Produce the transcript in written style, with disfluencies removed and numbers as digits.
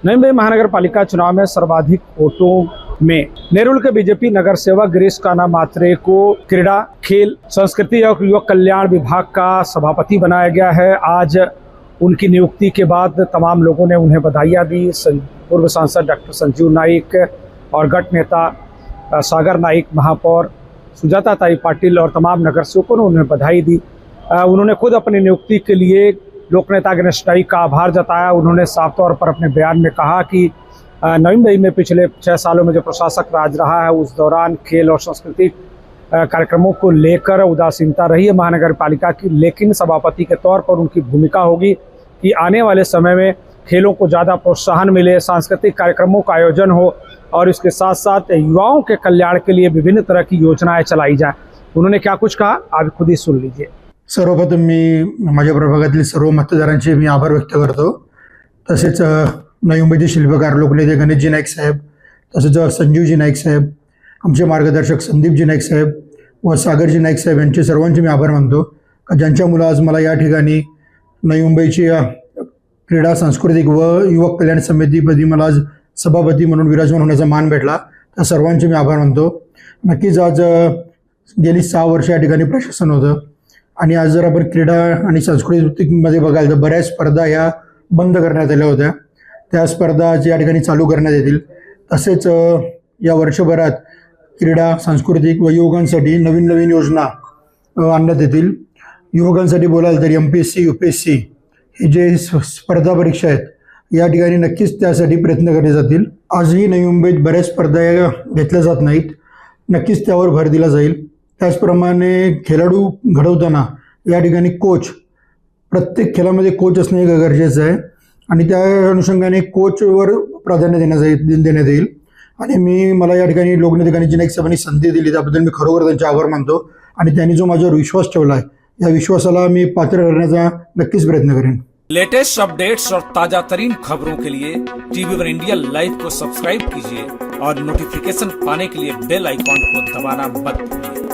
नई मुंबई महानगर पालिका चुनाव में सर्वाधिक वोटों में नेरुल के बीजेपी नगर सेवक गिरीश कान्हा मात्रे को क्रीड़ा, खेल, संस्कृति और युवक कल्याण विभाग का सभापति बनाया गया है। आज उनकी नियुक्ति के बाद तमाम लोगों ने उन्हें बधाइयाँ दी। पूर्व सांसद डॉक्टर संजीव नाइक और गट नेता सागर नाइक, महापौर सुजाता ताई पाटिल और तमाम नगर सेवकों ने उन्हें बधाई दी। उन्होंने खुद अपनी नियुक्ति के लिए लोक नेता गणेश नाइक का आभार जताया। उन्होंने साफ तौर पर अपने बयान में कहा कि नई मुंबई में पिछले 6 सालों में जो प्रशासक राज रहा है उस दौरान खेल और सांस्कृतिक कार्यक्रमों को लेकर उदासीनता रही है महानगर पालिका की, लेकिन सभापति के तौर पर उनकी भूमिका होगी कि आने वाले समय में खेलों को ज़्यादा प्रोत्साहन मिले, सांस्कृतिक कार्यक्रमों का आयोजन हो और इसके साथ साथ युवाओं के कल्याण के लिए विभिन्न तरह की योजनाएं चलाई जाएं। उन्होंने क्या कुछ कहा आप खुद ही सुन लीजिए। सर्वप्रथम मी माझ्या प्रभागातील सर्व मतदारांचे मी आभार व्यक्त करतो। तसेच नवी मुंबईचे शिल्पकार लोकनेते गणेशजी नाईक साहेब, तसेच संजीवजी नाईक साहेब, आमचे मार्गदर्शक संदीपजी नाईक साहेब व सागरजी नाईक साहेब यांचे सर्वांचे मी आभार मानतो का ज्यांच्यामुळे आज मला या ठिकाणी नवी मुंबईची क्रीडा, सांस्कृतिक व युवक कल्याण समितीपदी मला आज सभापती म्हणून विराजमान होण्याचा मान भेटला। त्या सर्वांचे मी आभार मानतो। नक्कीच आज गेली 6 वर्ष या ठिकाणी प्रशासन होतं आणि आज जर आपण क्रीडा आणि सांस्कृतिकमध्ये बघाल तर बऱ्याच स्पर्धा ह्या बंद करण्यात आल्या होत्या। त्या स्पर्धा आज या ठिकाणी चालू करण्यात येतील। तसेच या वर्षभरात क्रीडा, सांस्कृतिक व युवकांसाठी नवीन नवीन योजना आणण्यात येतील। युवकांसाठी बोलाल तर MPSC, UPSC हे जे स्पर्धा परीक्षा आहेत या ठिकाणी नक्कीच त्यासाठी प्रयत्न केले जातील। आजही नवी मुंबईत बऱ्याच स्पर्धा घेतल्या जात नाहीत, नक्कीच त्यावर भर दिला जाईल। त्याचप्रमाणे खेळाडू घडवताना या ठिकाणी कोच, प्रत्येक खेळामध्ये कोच असणे गरजेचं आहे आणि त्या अनुषंगाने कोचवर प्राधान्य देण्यात येईल। आणि मला या ठिकाणी लोकनेते गणेशजी नाईक साहेबांनी संधी दिली त्याबद्दल मी खरोखर त्यांचे आभार मानतो आणि त्यांनी जो माझ्यावर विश्वास ठेवला आहे या विश्वासाला मी पात्र करण्याचा नक्कीच प्रयत्न करेन। लेटेस्ट अपडेट्स और ताजा तरीन खबरों के लिए TV1 इंडिया लाइव को सब्सक्राइब कीजिए और नोटिफिकेशन पाने के लिए बेल आइकॉन को दबाना मत भूलिए।